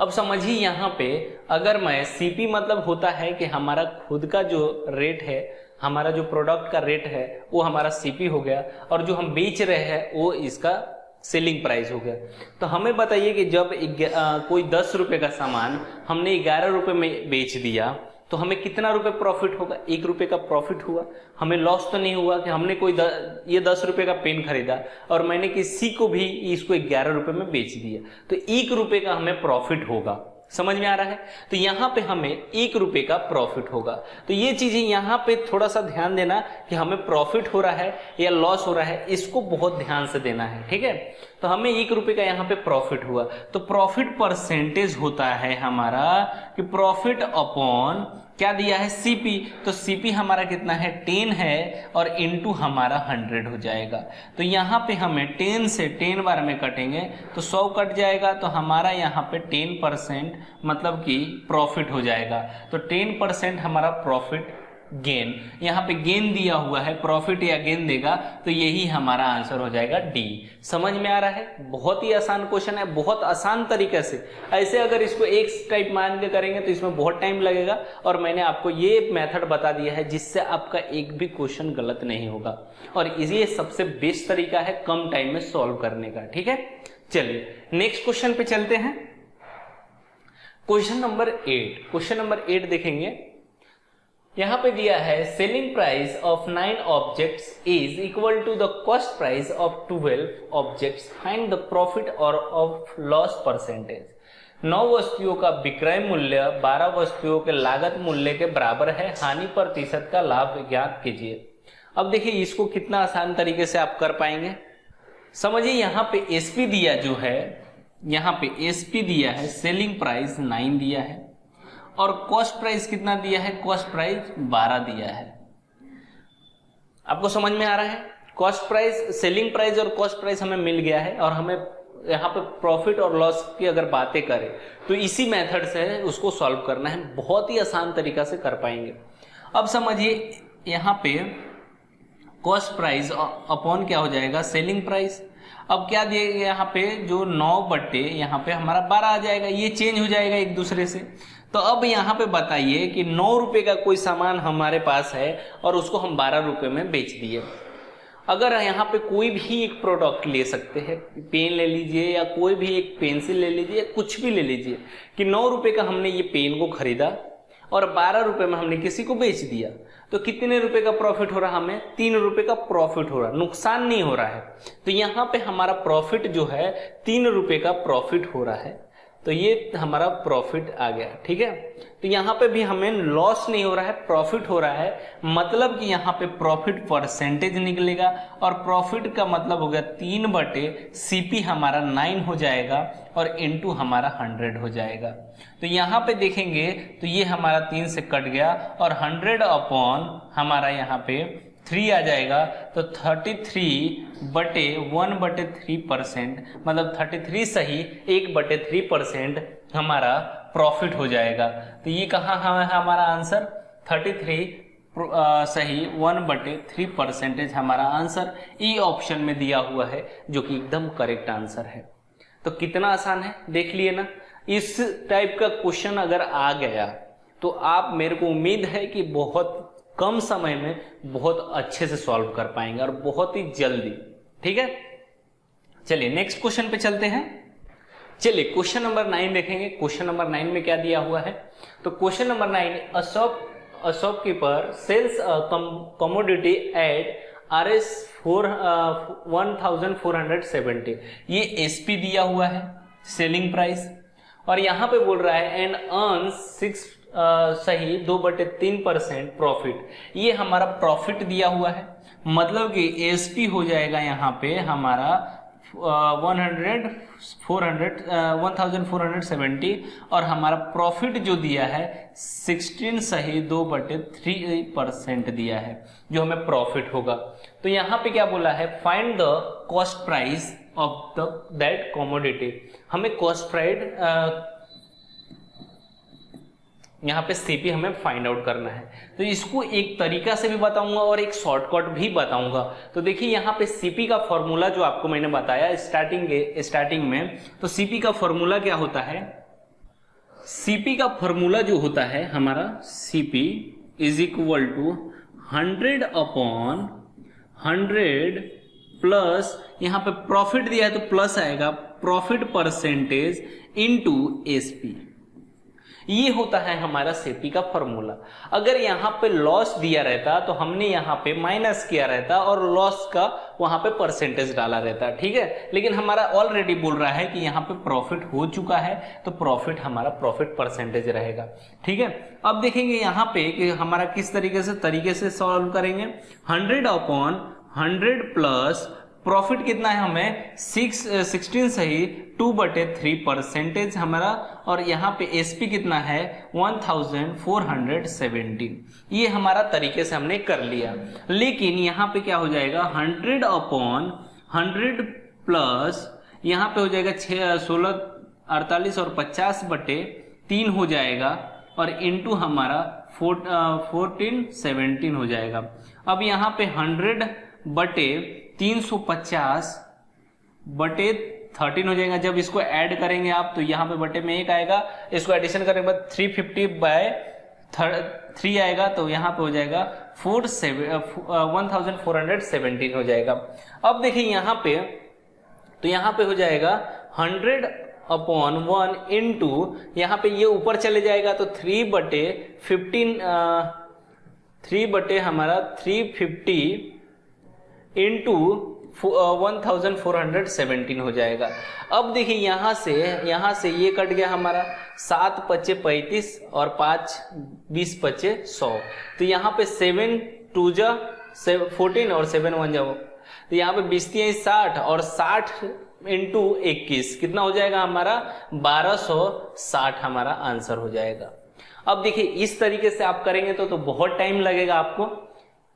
अब समझिए यहाँ पे अगर मैं CP मतलब होता है कि हमारा खुद का जो रेट है, हमारा जो प्रोडक्ट का रेट है वो हमारा CP हो गया, और जो हम बेच रहे हैं वो इसका सेलिंग प्राइस हो गया। तो हमें बताइए कि जब कोई 10 रुपए का सामान हमने 11 रुपए में बेच दिया तो हमें कितना रुपए प्रॉफिट होगा, 1 रुपए का प्रॉफिट हुआ। हमें लॉस तो नहीं हुआ कि हमने कोई ये 10 रुपए का पेन खरीदा और मैंने किसी को भी इसको 11 रुपए में बेच दिया, तो 1 रुपए का हमें प्रॉफिट होगा। समझ में आ रहा है? तो यहां पे हमें 1 रुपए का प्रॉफिट होगा। तो ये चीजें यहां पे थोड़ा सा ध्यान देना कि हमें प्रॉफिट हो रहा है या लॉस हो रहा है, इसको बहुत ध्यान से देना है। ठीक है, तो हमें 1 रुपए का यहाँ पे प्रॉफिट हुआ, तो प्रॉफिट परसेंटेज होता है हमारा कि प्रॉफिट अपॉन क्या दिया है, सीपी। तो सीपी हमारा कितना है, 10 है, और इनटू हमारा 100 हो जाएगा। तो यहाँ पे हमें 10 से 10 बार में कटेंगे तो 100 कट जाएगा, तो हमारा यहाँ पे 10% मतलब कि प्रॉफिट हो जाएगा। तो 10% हमारा प्रॉफिट गेन, यहाँ पे गेन दिया हुआ है, प्रॉफिट या गेन देगा, तो यही हमारा आंसर हो जाएगा डी। समझ में आ रहा है? बहुत ही आसान क्वेश्चन है, बहुत आसान तरीके से। ऐसे अगर इसको एक टाइप मान के करेंगे तो इसमें बहुत टाइम लगेगा, और मैंने आपको ये मेथड बता दिया है जिससे आपका एक भी क्वेश्चन गलत नहीं होगा, और ये सबसे बेस्ट तरीका है कम टाइम में सॉल्व करने का। ठीक है, चलिए नेक्स्ट क्वेश्चन पे चलते हैं। क्वेश्चन नंबर 8, क्वेश्चन नंबर 8 देखेंगे। यहां पे दिया है selling price of 9 objects is equal to the cost price of 12 objects, find the profit और ऑफ लॉस परसेंटेज। 9 वस्तुओं का विक्रय मूल्य 12 वस्तुओं के लागत मूल्य के बराबर है, हानि प्रतिशत का लाभ ज्ञात कीजिए। अब देखिए इसको कितना आसान तरीके से आप कर पाएंगे। समझिए यहाँ पे एसपी दिया जो है, यहाँ पे एसपी दिया है, सेलिंग प्राइस 9 दिया है, और कॉस्ट प्राइस कितना दिया है, कॉस्ट प्राइस 12 दिया है। आपको समझ में आ रहा है? कॉस्ट प्राइस, सेलिंग प्राइस और कॉस्ट प्राइस हमें मिल गया है, और हमें यहाँ पे प्रॉफिट और लॉस की अगर बातें करें तो इसी मेथड से उसको सॉल्व करना है, बहुत ही आसान तरीका से कर पाएंगे। अब समझिए यहाँ पे कॉस्ट प्राइस अपॉन क्या हो जाएगा, सेलिंग प्राइस। अब क्या दिए यहाँ पे, जो 9 बटे यहाँ पे हमारा 12 आ जाएगा, ये चेंज हो जाएगा एक दूसरे से। तो अब यहाँ पे बताइए कि 9 रुपए का कोई सामान हमारे पास है और उसको हम 12 रुपए में बेच दिए। अगर यहाँ पे कोई भी एक प्रोडक्ट ले सकते हैं, पेन ले लीजिए या कोई भी एक पेंसिल ले लीजिए, कुछ भी ले लीजिए, कि 9 रुपए का हमने ये पेन को खरीदा और 12 रुपए में हमने किसी को बेच दिया, तो कितने रुपए का प्रॉफिट हो रहा, हमें 3 रुपए का प्रॉफिट हो रहा, नुकसान नहीं हो रहा है। तो यहाँ पे हमारा प्रॉफिट जो है 3 रुपए का प्रॉफिट हो रहा है, तो ये हमारा प्रॉफिट आ गया। ठीक है, तो यहाँ पे भी हमें लॉस नहीं हो रहा है, प्रॉफिट हो रहा है, मतलब कि यहाँ पे प्रॉफिट परसेंटेज निकलेगा, और प्रॉफिट का मतलब हो गया 3 बटे सीपी हमारा 9 हो जाएगा, और इनटू हमारा 100 हो जाएगा। तो यहाँ पे देखेंगे तो ये हमारा 3 से कट गया, और 100 अपॉन हमारा यहाँ पे 3 आ जाएगा, तो 33 बटे 1/3%, मतलब 33 सही 1/3% हमारा प्रॉफिट हो जाएगा। तो ये कहाँ है हमारा आंसर, 33 सही 1/3% हमारा आंसर ई ऑप्शन में दिया हुआ है, जो कि एकदम करेक्ट आंसर है। तो कितना आसान है, देख लिए ना। इस टाइप का क्वेश्चन अगर आ गया तो आप, मेरे को उम्मीद है कि बहुत कम समय में बहुत अच्छे से सॉल्व कर पाएंगे, और बहुत ही जल्दी। ठीक है, चलिए नेक्स्ट क्वेश्चन पे चलते हैं। चलिए क्वेश्चन नंबर 9 देखेंगे। क्वेश्चन नंबर 9 में क्या दिया हुआ है, तो question number 9, a shopkeeper sells a commodity at RS 1470। ये एसपी दिया हुआ है, सेलिंग प्राइस, और यहां पे बोल रहा है एंड अर्न्स 6 सही 2/3% प्रॉफिट। ये हमारा प्रॉफिट दिया हुआ है, मतलब कि एसपी हो जाएगा यहाँ पे हमारा 1470, और हमारा प्रॉफिट जो दिया है 16 सही 2/3% दिया है, जो हमें प्रॉफिट होगा। तो यहाँ पे क्या बोला है, find the cost price of that commodity. हमें कॉस्ट प्राइस यहाँ पे सीपी हमें फाइंड आउट करना है। तो इसको एक तरीका से भी बताऊंगा और एक शॉर्टकट भी बताऊंगा। तो देखिए यहाँ पे सीपी का फॉर्मूला जो आपको मैंने बताया स्टार्टिंग में, तो सीपी का फॉर्मूला क्या होता है, सीपी का फॉर्मूला जो होता है हमारा, CP is equal to 100 upon 100 plus, यहाँ पे प्रॉफिट दिया है तो प्लस आएगा, प्रॉफिट परसेंटेज इनटू एसपी। ये होता है हमारा सीपी का फॉर्मूला। अगर यहाँ पे लॉस दिया रहता तो हमने यहाँ पे माइनस किया रहता और लॉस का वहां पे परसेंटेज डाला रहता, ठीक है। लेकिन हमारा ऑलरेडी बोल रहा है कि यहाँ पे प्रॉफिट हो चुका है, तो प्रॉफिट हमारा प्रॉफिट परसेंटेज रहेगा, ठीक है। अब देखेंगे यहाँ पे कि हमारा किस तरीके से सॉल्व करेंगे। 100/100 प्लस प्रॉफिट कितना है हमें 16 सही 2/3 परसेंटेज हमारा, और यहाँ पे एसपी कितना है 1417। ये हमारा तरीके से हमने कर लिया। लेकिन यहाँ पे क्या हो जाएगा 100/100 प्लस यहाँ पे हो जाएगा 16 48 और 50/3 हो जाएगा, और इनटू हमारा 14 17 हो जाएगा। अब यहाँ पे 100/350/13 हो जाएगा। जब इसको ऐड करेंगे आप तो यहाँ पे बटे में 1 आएगा, इसको एडिशन करने के बाद 350/3 आएगा, तो यहाँ पे हो जाएगा 1417 हो जाएगा। अब देखिए यहाँ पे, तो यहाँ पे हो जाएगा 100/1 इंटू यहाँ पे ये ऊपर चले जाएगा तो 3/50 इंटू 1417 हो जाएगा। अब देखिए यहाँ से ये कट गया हमारा 7×5 = 35 और 5 20×5 = 100। तो यहाँ पे 7 2 जा 14 और 7 1 जा, तो यहाँ पे 20 60 और 60 इंटू 21 कितना हो जाएगा हमारा 1260 हमारा आंसर हो जाएगा। अब देखिए इस तरीके से आप करेंगे तो बहुत टाइम लगेगा आपको।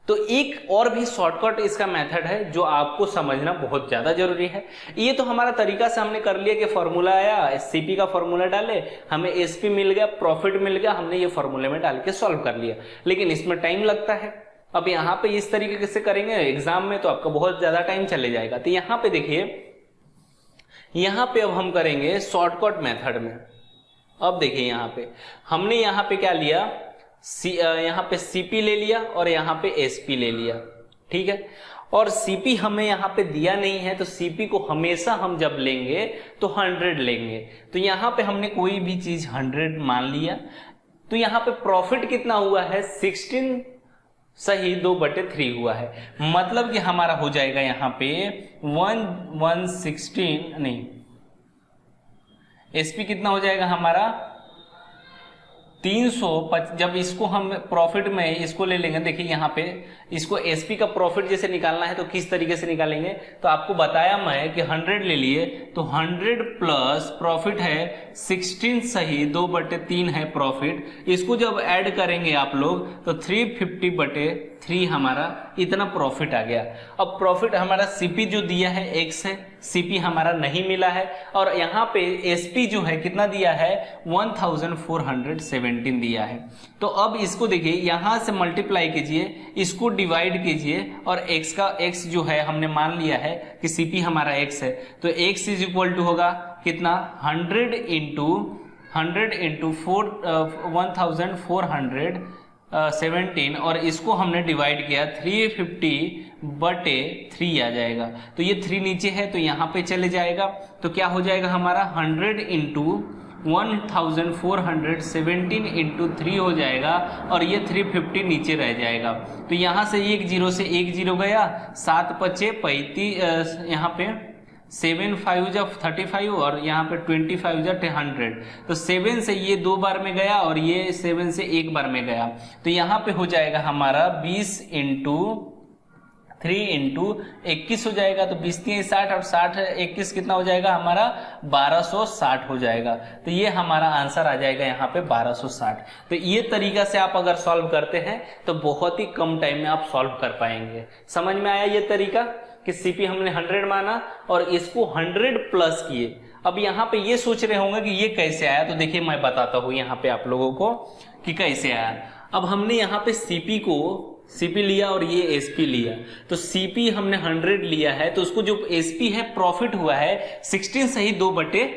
तो एक और भी शॉर्टकट इसका मेथड है जो आपको समझना बहुत ज्यादा जरूरी है। ये तो हमारा तरीका से हमने कर लिया कि फॉर्मूला आया, सीपी का फॉर्मूला डाले, हमें एसपी मिल गया, प्रॉफिट मिल गया, हमने ये फॉर्मूले में डाल के सॉल्व कर लिया। लेकिन इसमें टाइम लगता है। अब यहाँ पे इस तरीके से करेंगे एग्जाम में तो आपका बहुत ज्यादा टाइम चले जाएगा। तो यहाँ पे देखिए, यहाँ पे अब हम करेंगे शॉर्टकट मेथड में। अब देखिए यहाँ पे हमने यहाँ पे क्या लिया, यहाँ पे सीपी ले लिया और यहाँ पे एसपी ले लिया, ठीक है। और सीपी हमें यहाँ पे दिया नहीं है, तो सीपी को हमेशा हम जब लेंगे तो 100 लेंगे। तो यहाँ पे हमने कोई भी चीज 100 मान लिया। तो यहाँ पे प्रॉफिट कितना हुआ है 16 सही 2/3 हुआ है, मतलब कि हमारा हो जाएगा यहाँ पे 116 नहीं, एसपी कितना हो जाएगा हमारा 300। जब इसको हम प्रॉफिट में इसको ले लेंगे, देखिए यहाँ पे इसको एसपी का प्रॉफिट जैसे निकालना है तो किस तरीके से निकालेंगे, तो आपको बताया मैं कि 100 ले लिए तो 100 प्लस प्रॉफिट है 16 सही 2/3 है प्रॉफिट, इसको जब ऐड करेंगे आप लोग तो 350/3 हमारा इतना प्रॉफिट आ गया। अब प्रॉफिट हमारा सीपी जो दिया है x है, सीपी हमारा नहीं मिला है, और यहाँ पे एसपी जो है कितना दिया है 1417 दिया है। तो अब इसको देखिए यहाँ से मल्टीप्लाई कीजिए, इसको डिवाइड कीजिए, और x का x जो है हमने मान लिया है कि सीपी हमारा x है, तो x इज इक्वल टू होगा कितना 100 इंटू 1417 और इसको हमने डिवाइड किया 350/3 आ जाएगा। तो ये 3 नीचे है तो यहाँ पे चले जाएगा, तो क्या हो जाएगा हमारा 100 इंटू 1417 इंटू 3 हो जाएगा, और ये 350 नीचे रह जाएगा। तो यहाँ से 1 0 से 1 0 गया, 7×5 = 35, यहाँ पे 7×5 = 35 और यहाँ पे 25 = 100। तो 7 से ये 2 बार में गया और ये 7 से 1 बार में गया, तो यहाँ पे हो जाएगा हमारा 20 इंटू 3 इंटू 21 हो जाएगा। तो 20 3 60 और 60 21 कितना हो जाएगा हमारा 1260 हो जाएगा। तो ये हमारा आंसर आ जाएगा यहाँ पे 1260। तो ये तरीका से आप अगर सॉल्व करते हैं तो बहुत ही कम टाइम में आप सॉल्व कर पाएंगे। समझ में आया ये तरीका कि सीपी हमने 100 माना और इसको 100 प्लस किए। अब यहाँ पे ये सोच रहे होंगे कि ये कैसे आया, तो देखिए मैं बताता हूँ यहाँ पे आप लोगों को कि कैसे आया। अब हमने यहाँ पे सीपी लिया और ये एसपी लिया, तो सीपी हमने 100 लिया है, तो उसको जो एसपी है प्रॉफिट हुआ है 16 सही 2/3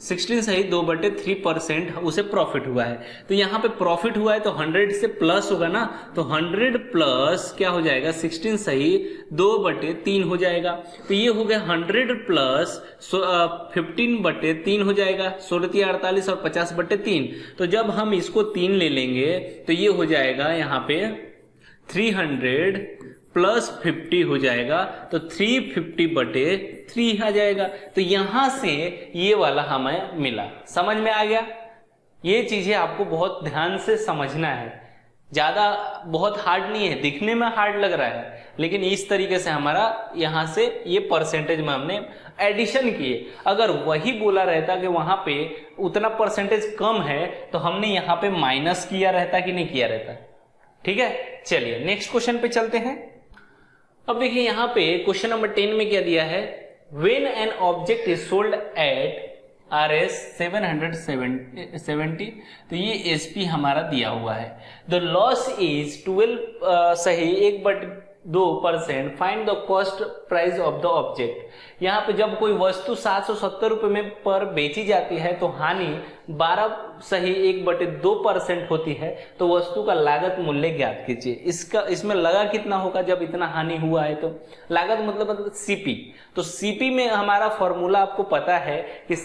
16 सही 2/3% उसे प्रॉफिट हुआ है। तो यहाँ पे प्रॉफिट हुआ है तो 100 से प्लस होगा ना, तो 100 प्लस क्या हो जाएगा, 16 सही 2/3 हो जाएगा। तो ये हो गया 100 प्लस 15/3 हो जाएगा, 16 48 और 50/3। तो जब हम इसको 3 ले लेंगे तो ये हो जाएगा यहाँ पे 300 प्लस 50 हो जाएगा, तो 350/3 आ जाएगा। तो यहां से ये वाला हमें मिला। समझ में आ गया? ये चीजें आपको बहुत ध्यान से समझना है, ज्यादा बहुत हार्ड नहीं है, दिखने में हार्ड लग रहा है लेकिन इस तरीके से हमारा यहां से ये परसेंटेज में हमने एडिशन किए। अगर वही बोला रहता कि वहां पे उतना परसेंटेज कम है तो हमने यहाँ पे माइनस किया रहता कि नहीं किया रहता। ठीक है, चलिए नेक्स्ट क्वेश्चन पे चलते हैं। अब देखिए यहाँ पे क्वेश्चन नंबर 10 में क्या दिया है, when an object is sold at RS 770, तो ये SP हमारा दिया हुआ है। द लॉस इज 12 सही 1/2%, find the cost price of the object. यहाँ पे जब कोई वस्तु 770 रुपए में पर बेची जाती है तो हानि 12 सही 1/2% होती है, तो वस्तु का लागत मूल्य ज्ञात कीजिए। इसमें लगा कितना होगा जब इतना हानि हुआ है, तो लागत मतलब CP। तो CP में हमारा फॉर्मूला आपको पता है कि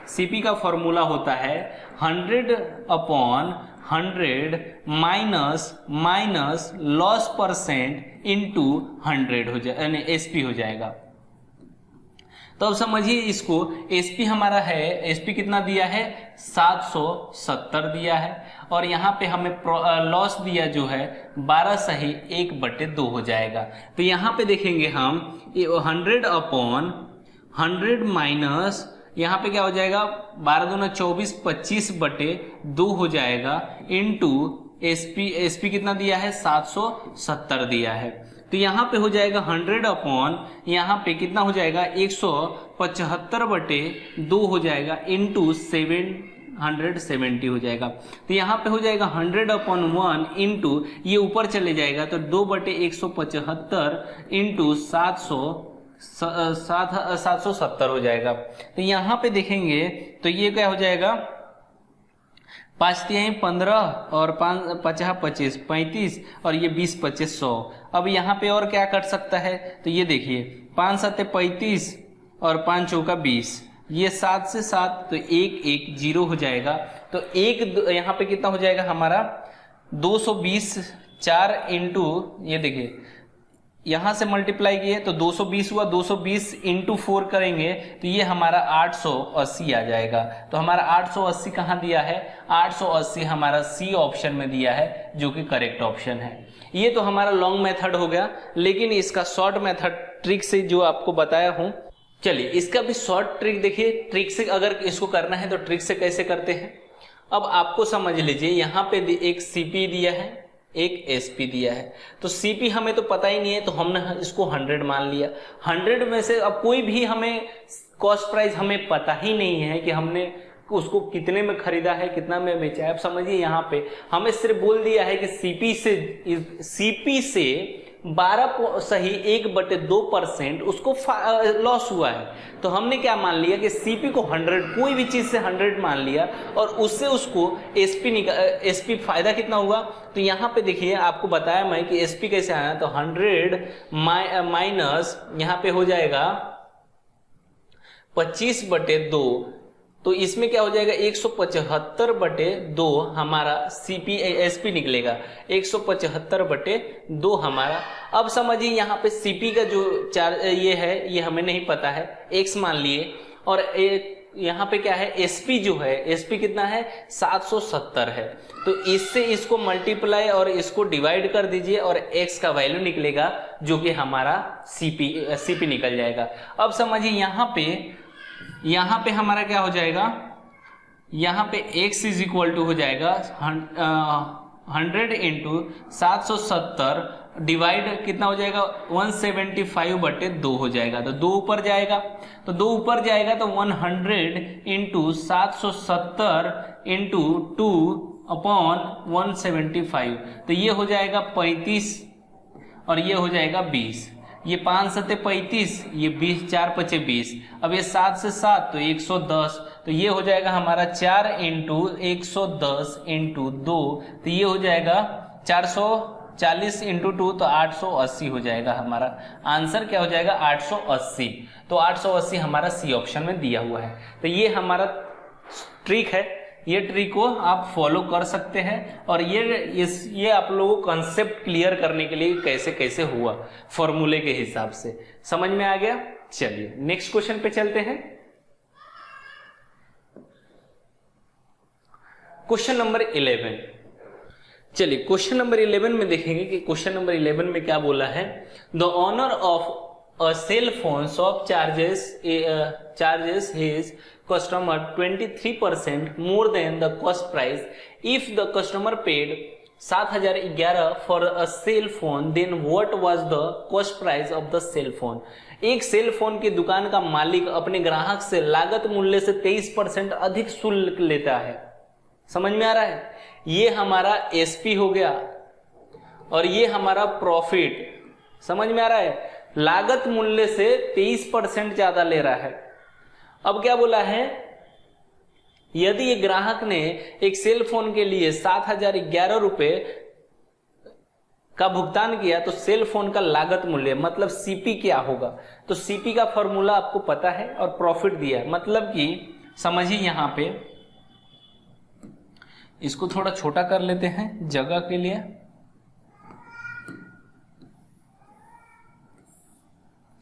CP का फॉर्मूला होता है 100/100 माइनस लॉस परसेंट इंटू 100 हो जाए, यानी SP हो जाएगा। तो अब समझिए इसको, SP हमारा है, SP कितना दिया है 770 दिया है, और यहाँ पे हमें लॉस दिया जो है 12 सही 1/2 हो जाएगा। तो यहाँ पे देखेंगे हम 100/100 माइनस यहाँ पे क्या हो जाएगा 12 दूना 24 25/2 हो जाएगा, इंटू SP कितना दिया है 770 दिया है। तो यहाँ पे हो जाएगा 100 यहाँ पे कितना हो जाएगा 175/2 हो जाएगा, इंटू 770 हो जाएगा। तो यहाँ पे हो जाएगा 100/1 इंटू ये ऊपर चले जाएगा तो 2/175 इंटू 770 हो जाएगा। तो यहाँ पे देखेंगे तो ये क्या हो जाएगा 5×3 15 और 5×5 25 35 और ये 20×25 100। अब यहाँ पे और क्या कट सकता है, तो ये देखिए 5×7 35 और 5×4 20, ये 7 से 7 तो 1 1 0 हो जाएगा। तो एक यहाँ पे कितना हो जाएगा हमारा 220 4 इंटू ये देखिए यहां से मल्टीप्लाई किए तो 220 हुआ, 220 इंटू 4 करेंगे तो ये हमारा 880 आ जाएगा। तो हमारा 880 कहाँ दिया है, 880 हमारा C ऑप्शन में दिया है जो कि करेक्ट ऑप्शन है। ये तो हमारा लॉन्ग मेथड हो गया, लेकिन इसका शॉर्ट मेथड ट्रिक से जो आपको बताया हूं, चलिए इसका भी शॉर्ट ट्रिक देखिए। ट्रिक से अगर इसको करना है तो ट्रिक से कैसे करते हैं, अब आपको समझ लीजिए यहाँ पे एक CP दिया है, एक SP दिया है। तो CP हमें तो पता ही नहीं है तो हमने इसको 100 मान लिया। 100 में से अब कोई भी हमें कॉस्ट प्राइस हमें पता ही नहीं है कि हमने उसको कितने में खरीदा है कितना में बेचा है। अब समझिए यहाँ पे हमें सिर्फ बोल दिया है कि CP से 12 सही 1/2% उसको लॉस हुआ है। तो हमने क्या मान लिया कि CP को 100 कोई भी चीज से 100 मान लिया और उससे उसको SP फायदा कितना हुआ। तो यहाँ पे देखिए आपको बताया मैं कि SP कैसे आया, तो 100 माइनस यहाँ पे हो जाएगा 25/2, तो इसमें क्या हो जाएगा 175/2 हमारा SP निकलेगा, 175/2 हमारा। अब समझिए यहाँ पे CP का जो ये है ये हमें नहीं पता है, X मान लिए, और यहाँ पे क्या है SP जो है SP कितना है 770 है। तो इससे इसको मल्टीप्लाई और इसको डिवाइड कर दीजिए और X का वैल्यू निकलेगा जो कि हमारा CP निकल जाएगा। अब समझिए यहाँ पे हमारा क्या हो जाएगा, यहाँ पे X इज इक्वल टू हो जाएगा 100 इंटू 770 डिवाइड कितना हो जाएगा 175/2 हो जाएगा। तो 2 ऊपर जाएगा, तो 2 ऊपर जाएगा तो 100 इंटू 770 इंटू 2/175, तो ये हो जाएगा 35 और ये हो जाएगा 20। ये 5×7 35, ये 20 4×5 20। अब ये 7 से 7 तो 110, तो ये हो जाएगा हमारा 4 इंटू 110 इंटू 2, तो ये हो जाएगा 440 इंटू 2, तो 880 हो जाएगा। हमारा आंसर क्या हो जाएगा 880। तो 880 हमारा सी ऑप्शन में दिया हुआ है। तो ये हमारा ट्रिक है, ये ट्रिक को आप फॉलो कर सकते हैं और ये आप लोगों को कंसेप्ट क्लियर करने के लिए कैसे कैसे हुआ फॉर्मूले के हिसाब से समझ में आ गया। चलिए नेक्स्ट क्वेश्चन पे चलते हैं। Question number 11। चलिए क्वेश्चन नंबर 11 में देखेंगे कि क्वेश्चन नंबर 11 में क्या बोला है। The owner of a cell phone shop charges his customer 23% more than the cost price. If the customer paid 7,011 for a cell phone, then what was the cost price of the cell phone? एक cell phone की दुकान का मालिक अपने ग्राहक से लागत मूल्य से 23% अधिक शुल्क लेता है। समझ में आ रहा है? ये हमारा एसपी हो गया और ये हमारा प्रॉफिट। समझ में आ रहा है? लागत मूल्य से 23% ज्यादा ले रहा है। अब क्या बोला है, यदि ये ग्राहक ने एक सेल फोन के लिए 7,011 रुपए का भुगतान किया तो सेल फोन का लागत मूल्य मतलब सीपी क्या होगा। तो सीपी का फॉर्मूला आपको पता है और प्रॉफिट दिया है। मतलब कि समझिए यहां पे इसको थोड़ा छोटा कर लेते हैं जगह के लिए।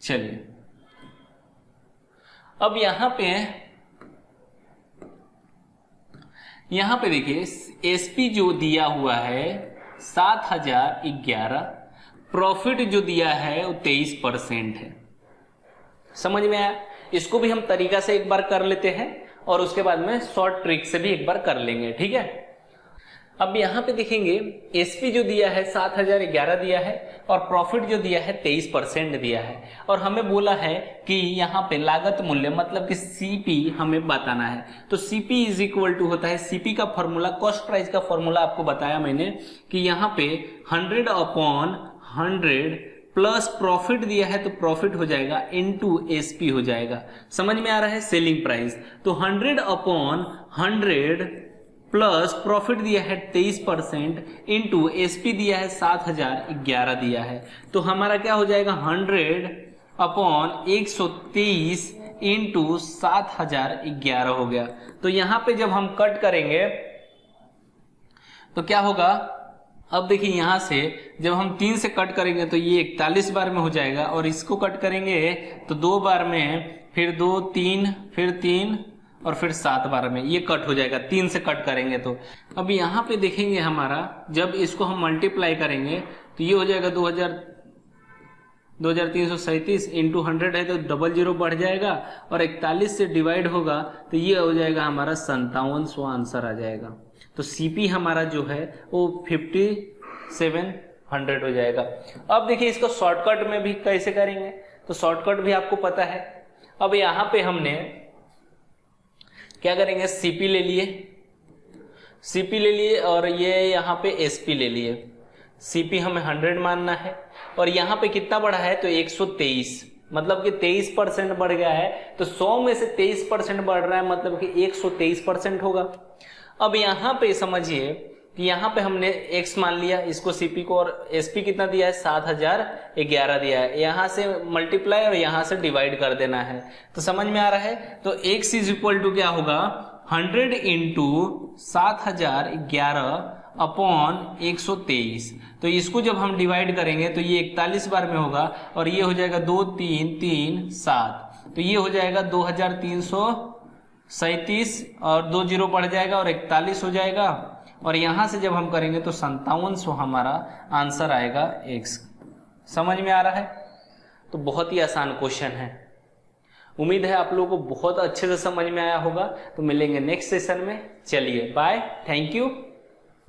चलिए अब यहां पे देखिए एसपी जो दिया हुआ है 7,011, प्रॉफिट जो दिया है वो 23% है। समझ में आया? इसको भी हम तरीका से एक बार कर लेते हैं और उसके बाद में शॉर्ट ट्रिक से भी एक बार कर लेंगे। ठीक है, अब यहां पे देखेंगे एसपी जो दिया है 7,011 दिया है और प्रॉफिट जो दिया है 23% दिया है और हमें बोला है कि यहाँ पे लागत मूल्य मतलब कि सीपी हमें बताना है। तो सीपी इज इक्वल टू होता है, सीपी का फॉर्मूला कॉस्ट प्राइस का फॉर्मूला आपको बताया मैंने कि यहाँ पे 100/100 प्लस प्रॉफिट दिया है तो प्रॉफिट हो जाएगा इनटू एसपी हो जाएगा। समझ में आ रहा है? Selling price. तो 100/100 प्लस प्रॉफिट दिया है 23% इंटू एसपी दिया है 7,011 दिया है। तो हमारा क्या हो जाएगा 100/123 इंटू 7,011 हो गया। तो यहां पे जब हम कट करेंगे तो क्या होगा, अब देखिए यहां से जब हम 3 से कट करेंगे तो ये 41 बार में हो जाएगा और इसको कट करेंगे तो 2 बार में, फिर 2 3 फिर 3 और फिर 7 बार में ये कट हो जाएगा। 3 से कट करेंगे तो अब यहाँ पे देखेंगे हमारा जब इसको हम मल्टीप्लाई करेंगे तो ये हो जाएगा 2337 इंटू 100 है तो 00 बढ़ जाएगा और 41 से डिवाइड होगा तो ये हो जाएगा हमारा 5700 आंसर आ जाएगा। तो सीपी हमारा जो है वो 5700 हो जाएगा। अब देखिए इसको शॉर्टकट में भी कैसे करेंगे, तो शॉर्टकट भी आपको पता है। अब यहाँ पे हमने क्या करेंगे, सीपी ले लिए और ये यहाँ पे एसपी ले लिए। सीपी हमें 100 मानना है और यहाँ पे कितना बढ़ा है तो 123, मतलब कि 23% बढ़ गया है। तो 100 में से 23% बढ़ रहा है मतलब कि 123% होगा। अब यहाँ पे समझिए कि यहाँ पे हमने x मान लिया इसको सीपी को और एसपी कितना दिया है 7,011 दिया है। यहाँ से मल्टीप्लाई और यहाँ से डिवाइड कर देना है। तो समझ में आ रहा है? तो x इज इक्वल टू क्या होगा 100 इंटू 7,011/123। तो इसको जब हम डिवाइड करेंगे तो ये 41 बार में होगा और ये हो जाएगा 2 3 3 7, तो ये हो जाएगा 2337 और 2 0 बढ़ जाएगा और 41 हो जाएगा और यहां से जब हम करेंगे तो 5700 हमारा आंसर आएगा x। समझ में आ रहा है? तो बहुत ही आसान क्वेश्चन है। उम्मीद है आप लोगों को बहुत अच्छे से समझ में आया होगा। तो मिलेंगे नेक्स्ट सेशन में। चलिए बाय, थैंक यू।